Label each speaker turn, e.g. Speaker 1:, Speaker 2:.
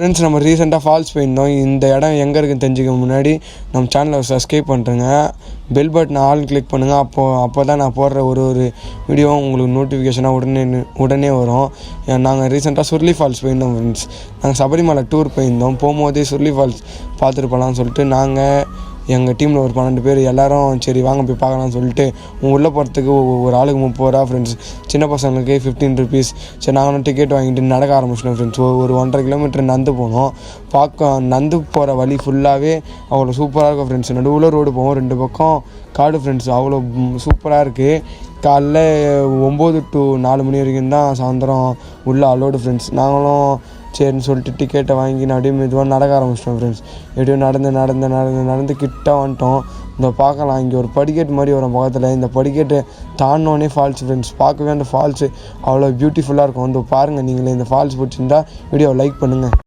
Speaker 1: Friends, நம்ம ரீசெண்டாக falls போயிருந்தோம். இந்த இடம் எங்கே இருக்குன்னு தெரிஞ்சுக்க முன்னாடி நம்ம சேனலை சப்ஸ்கிரைப் பண்ணுறேங்க. பெல் பட்டன் ஆல் கிளிக் பண்ணுங்கள். அப்போ தான் நான் போடுற ஒரு வீடியோவும் உங்களுக்கு நோட்டிஃபிகேஷனாக உடனே வரும். நாங்கள் ரீசெண்டாக சுருளி ஃபால்ஸ் போயிருந்தோம் ஃப்ரெண்ட்ஸ். நாங்கள் சபரிமலை டூர் போயிருந்தோம். போகும்போதே சுருளி ஃபால்ஸ் பார்த்துட்டு போகலான்னு சொல்லிட்டு நாங்கள் எங்கள் டீமில் ஒரு 12 பேர் எல்லோரும் சரி வாங்க போய் பார்க்கலான்னு சொல்லிட்டு உள்ளே போகிறதுக்கு ஒரு ஆளுக்கு 30 ரூபா ஃப்ரெண்ட்ஸ். சின்ன பசங்களுக்கு 15 ருபீஸ். சரி நாங்களும் டிக்கெட் வாங்கிட்டு நடக்க ஆரம்பிச்சிட்டோம் ஃப்ரெண்ட்ஸ். ஒரு 1.5 கிலோமீட்டர் நடந்து போனோம். நடந்து போகிற வழி ஃபுல்லாகவே அவ்வளோ சூப்பராக இருக்கும் ஃப்ரெண்ட்ஸ். நடுவில் ரோடு போவோம், 2 பக்கம் காடு ஃப்ரெண்ட்ஸ். அவ்வளோ சூப்பராக இருக்குது. காலைல 9 to 4 மணி வரைக்கும் தான் சாயந்தரம் உள்ள அலோடு ஃப்ரெண்ட்ஸ். நாங்களும் சரின்னு சொல்லிட்டு டிக்கெட்டை வாங்கி அப்படியே மெதுவாக நடக்க ஆரம்பிச்சிட்டோம் ஃப்ரெண்ட்ஸ். எப்படியும் நடந்து கிட்ட வந்துட்டோம். இந்த பார்க்கலாம், இங்கே ஒரு படிக்கட்டு மாதிரி வரும் பக்கத்தில். இந்த படிக்கட்டு தாண்டினோடனே ஃபால்ஸ் ஃப்ரெண்ட்ஸ். பார்க்கவே அந்த ஃபால்ஸு அவ்வளோ பியூட்டிஃபுல்லாக இருக்கும். வந்து பாருங்கள் நீங்களே. இந்த ஃபால்ஸ் பிடிச்சிருந்தா வீடியோவை லைக் பண்ணுங்கள்.